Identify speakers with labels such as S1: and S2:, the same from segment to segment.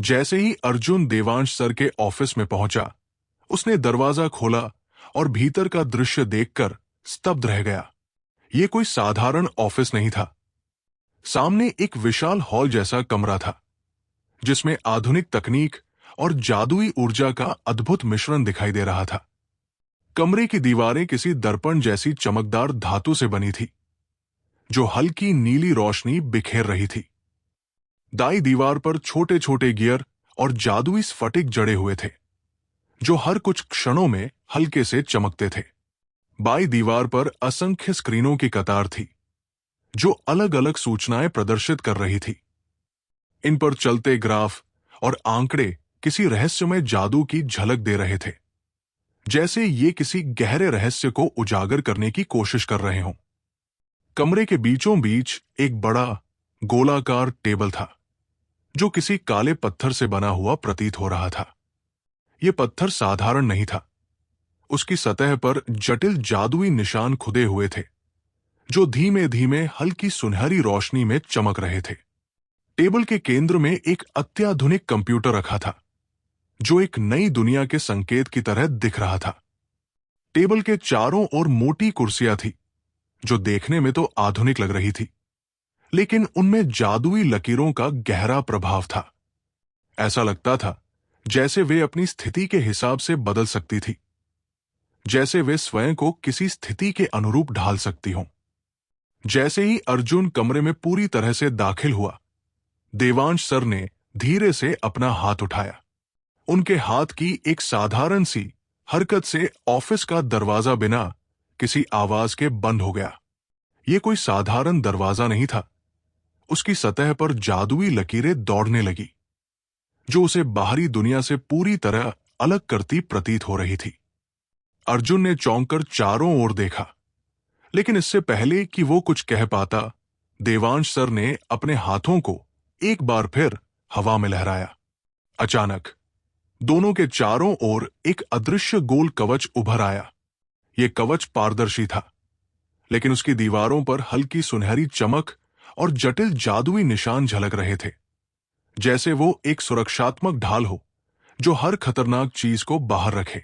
S1: जैसे ही अर्जुन देवांश सर के ऑफिस में पहुंचा, उसने दरवाजा खोला और भीतर का दृश्य देखकर स्तब्ध रह गया। यह कोई साधारण ऑफिस नहीं था। सामने एक विशाल हॉल जैसा कमरा था, जिसमें आधुनिक तकनीक और जादुई ऊर्जा का अद्भुत मिश्रण दिखाई दे रहा था। कमरे की दीवारें किसी दर्पण जैसी चमकदार धातु से बनी थी, जो हल्की नीली रोशनी बिखेर रही थी। दाईं दीवार पर छोटे छोटे गियर और जादुई स्फटिक जड़े हुए थे, जो हर कुछ क्षणों में हल्के से चमकते थे। बाईं दीवार पर असंख्य स्क्रीनों की कतार थी, जो अलग अलग सूचनाएं प्रदर्शित कर रही थी। इन पर चलते ग्राफ और आंकड़े किसी रहस्यमय जादू की झलक दे रहे थे, जैसे ये किसी गहरे रहस्य को उजागर करने की कोशिश कर रहे हों। कमरे के बीचों बीच एक बड़ा गोलाकार टेबल था, जो किसी काले पत्थर से बना हुआ प्रतीत हो रहा था। यह पत्थर साधारण नहीं था। उसकी सतह पर जटिल जादुई निशान खुदे हुए थे, जो धीमे धीमे हल्की सुनहरी रोशनी में चमक रहे थे। टेबल के केंद्र में एक अत्याधुनिक कंप्यूटर रखा था, जो एक नई दुनिया के संकेत की तरह दिख रहा था। टेबल के चारों ओर मोटी कुर्सियां थी, जो देखने में तो आधुनिक लग रही थी, लेकिन उनमें जादुई लकीरों का गहरा प्रभाव था। ऐसा लगता था जैसे वे अपनी स्थिति के हिसाब से बदल सकती थी, जैसे वे स्वयं को किसी स्थिति के अनुरूप ढाल सकती हों। जैसे ही अर्जुन कमरे में पूरी तरह से दाखिल हुआ, देवांश सर ने धीरे से अपना हाथ उठाया। उनके हाथ की एक साधारण सी हरकत से ऑफिस का दरवाजा बिना किसी आवाज के बंद हो गया। यह कोई साधारण दरवाजा नहीं था। उसकी सतह पर जादुई लकीरें दौड़ने लगी, जो उसे बाहरी दुनिया से पूरी तरह अलग करती प्रतीत हो रही थी। अर्जुन ने चौंक कर चारों ओर देखा, लेकिन इससे पहले कि वो कुछ कह पाता, देवांश सर ने अपने हाथों को एक बार फिर हवा में लहराया। अचानक दोनों के चारों ओर एक अदृश्य गोल कवच उभर आया। यह कवच पारदर्शी था, लेकिन उसकी दीवारों पर हल्की सुनहरी चमक और जटिल जादुई निशान झलक रहे थे, जैसे वो एक सुरक्षात्मक ढाल हो जो हर खतरनाक चीज को बाहर रखे।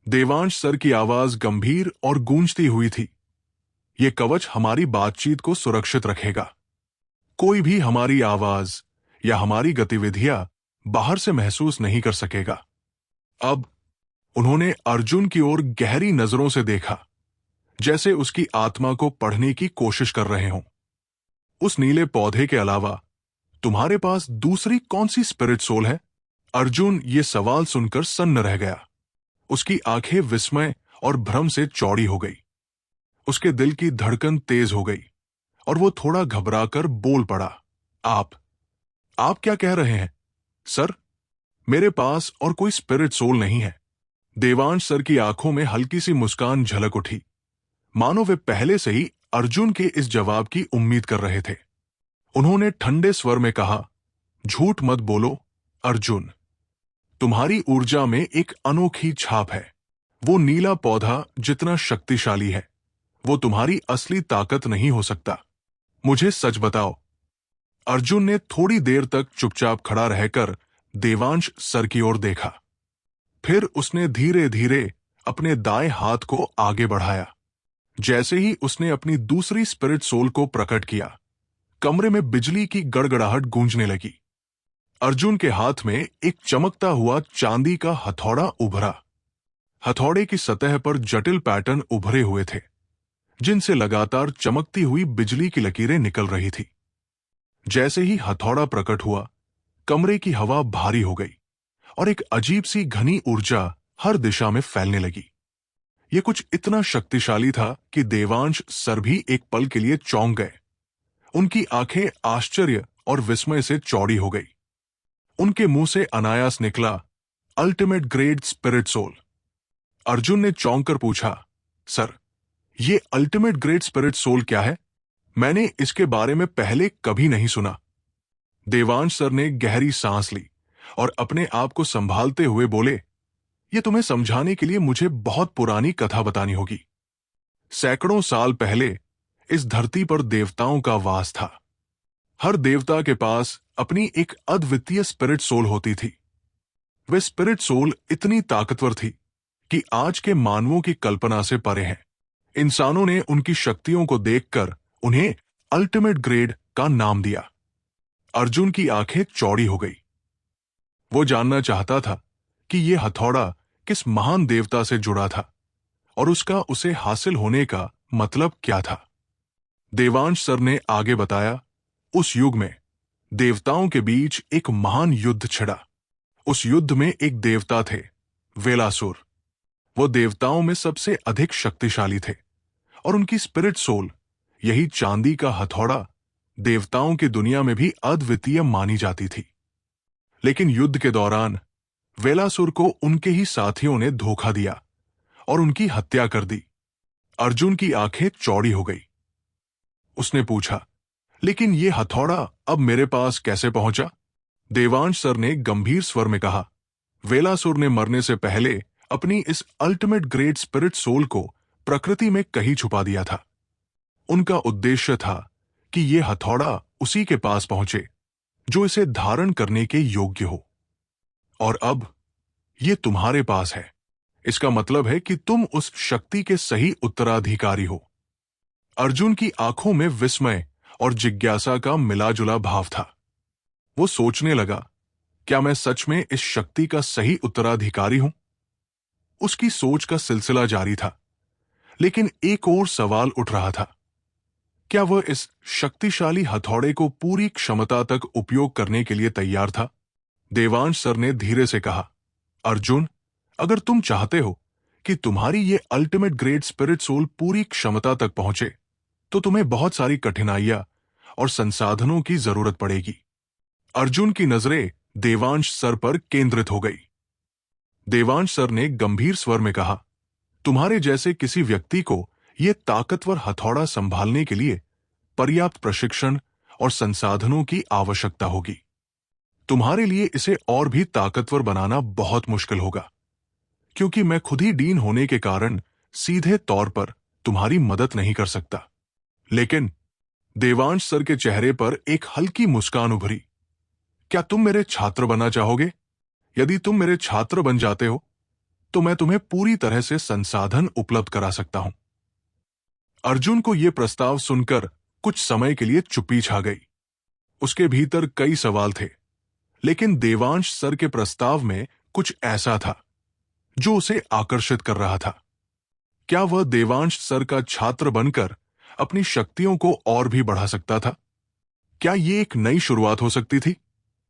S1: देवांश सर की आवाज गंभीर और गूंजती हुई थी। यह कवच हमारी बातचीत को सुरक्षित रखेगा। कोई भी हमारी आवाज या हमारी गतिविधियां बाहर से महसूस नहीं कर सकेगा। अब उन्होंने अर्जुन की ओर गहरी नजरों से देखा, जैसे उसकी आत्मा को पढ़ने की कोशिश कर रहे हों। उस नीले पौधे के अलावा तुम्हारे पास दूसरी कौन सी स्पिरिट सोल है? अर्जुन ये सवाल सुनकर सन्न रह गया। उसकी आंखें विस्मय और भ्रम से चौड़ी हो गई। उसके दिल की धड़कन तेज हो गई और वो थोड़ा घबराकर बोल पड़ा, आप क्या कह रहे हैं सर? मेरे पास और कोई स्पिरिट सोल नहीं है। देवांश सर की आंखों में हल्की सी मुस्कान झलक उठी, मानो वे पहले से ही अर्जुन के इस जवाब की उम्मीद कर रहे थे। उन्होंने ठंडे स्वर में कहा, झूठ मत बोलो अर्जुन। तुम्हारी ऊर्जा में एक अनोखी छाप है। वो नीला पौधा जितना शक्तिशाली है, वो तुम्हारी असली ताकत नहीं हो सकता। मुझे सच बताओ। अर्जुन ने थोड़ी देर तक चुपचाप खड़ा रहकर देवांश सर की ओर देखा। फिर उसने धीरे धीरे अपने दाएं हाथ को आगे बढ़ाया। जैसे ही उसने अपनी दूसरी स्पिरिट सोल को प्रकट किया, कमरे में बिजली की गड़गड़ाहट गूंजने लगी। अर्जुन के हाथ में एक चमकता हुआ चांदी का हथौड़ा उभरा। हथौड़े की सतह पर जटिल पैटर्न उभरे हुए थे, जिनसे लगातार चमकती हुई बिजली की लकीरें निकल रही थी। जैसे ही हथौड़ा प्रकट हुआ, कमरे की हवा भारी हो गई और एक अजीब सी घनी ऊर्जा हर दिशा में फैलने लगी। यह कुछ इतना शक्तिशाली था कि देवांश सर भी एक पल के लिए चौंक गए। उनकी आंखें आश्चर्य और विस्मय से चौड़ी हो गई। उनके मुंह से अनायास निकला, ultimate grade spirit soul. Arjun ने चौंक कर पूछा, सर, ये अल्टीमेट ग्रेड स्पिरिट सोल क्या है? मैंने इसके बारे में पहले कभी नहीं सुना। देवांश सर ने गहरी सांस ली और अपने आप को संभालते हुए बोले, यह तुम्हें समझाने के लिए मुझे बहुत पुरानी कथा बतानी होगी। सैकड़ों साल पहले इस धरती पर देवताओं का वास था। हर देवता के पास अपनी एक अद्वितीय स्पिरिट सोल होती थी। वे स्पिरिट सोल इतनी ताकतवर थी कि आज के मानवों की कल्पना से परे हैं। इंसानों ने उनकी शक्तियों को देखकर उन्हें अल्टीमेट ग्रेड का नाम दिया। अर्जुन की आंखें चौड़ी हो गई। वो जानना चाहता था कि यह हथौड़ा किस महान देवता से जुड़ा था और उसका उसे हासिल होने का मतलब क्या था। देवांश सर ने आगे बताया, उस युग में देवताओं के बीच एक महान युद्ध छिड़ा। उस युद्ध में एक देवता थे, वेलासुर। वो देवताओं में सबसे अधिक शक्तिशाली थे और उनकी स्पिरिट सोल, यही चांदी का हथौड़ा, देवताओं की दुनिया में भी अद्वितीय मानी जाती थी। लेकिन युद्ध के दौरान वेलासुर को उनके ही साथियों ने धोखा दिया और उनकी हत्या कर दी। अर्जुन की आंखें चौड़ी हो गई। उसने पूछा, लेकिन यह हथौड़ा अब मेरे पास कैसे पहुंचा? देवांश सर ने गंभीर स्वर में कहा, वेलासुर ने मरने से पहले अपनी इस अल्टीमेट ग्रेट स्पिरिट सोल को प्रकृति में कहीं छुपा दिया था। उनका उद्देश्य था कि यह हथौड़ा उसी के पास पहुंचे जो इसे धारण करने के योग्य हो। और अब यह तुम्हारे पास है। इसका मतलब है कि तुम उस शक्ति के सही उत्तराधिकारी हो। अर्जुन की आंखों में विस्मय और जिज्ञासा का मिलाजुला भाव था। वो सोचने लगा, क्या मैं सच में इस शक्ति का सही उत्तराधिकारी हूं? उसकी सोच का सिलसिला जारी था, लेकिन एक और सवाल उठ रहा था। क्या वह इस शक्तिशाली हथौड़े को पूरी क्षमता तक उपयोग करने के लिए तैयार था? देवांश सर ने धीरे से कहा, अर्जुन, अगर तुम चाहते हो कि तुम्हारी ये अल्टीमेट ग्रेट स्पिरिट सोल पूरी क्षमता तक पहुंचे, तो तुम्हें बहुत सारी कठिनाइयां और संसाधनों की जरूरत पड़ेगी। अर्जुन की नजरें देवांश सर पर केंद्रित हो गई। देवांश सर ने गंभीर स्वर में कहा, तुम्हारे जैसे किसी व्यक्ति को यह ताकतवर हथौड़ा संभालने के लिए पर्याप्त प्रशिक्षण और संसाधनों की आवश्यकता होगी। तुम्हारे लिए इसे और भी ताकतवर बनाना बहुत मुश्किल होगा, क्योंकि मैं खुद ही डीन होने के कारण सीधे तौर पर तुम्हारी मदद नहीं कर सकता। लेकिन देवांश सर के चेहरे पर एक हल्की मुस्कान उभरी। क्या तुम मेरे छात्र बनना चाहोगे? यदि तुम मेरे छात्र बन जाते हो तो मैं तुम्हें पूरी तरह से संसाधन उपलब्ध करा सकता हूं। अर्जुन को यह प्रस्ताव सुनकर कुछ समय के लिए चुप्पी छा गई। उसके भीतर कई सवाल थे, लेकिन देवांश सर के प्रस्ताव में कुछ ऐसा था जो उसे आकर्षित कर रहा था। क्या वह देवांश सर का छात्र बनकर अपनी शक्तियों को और भी बढ़ा सकता था? क्या यह एक नई शुरुआत हो सकती थी?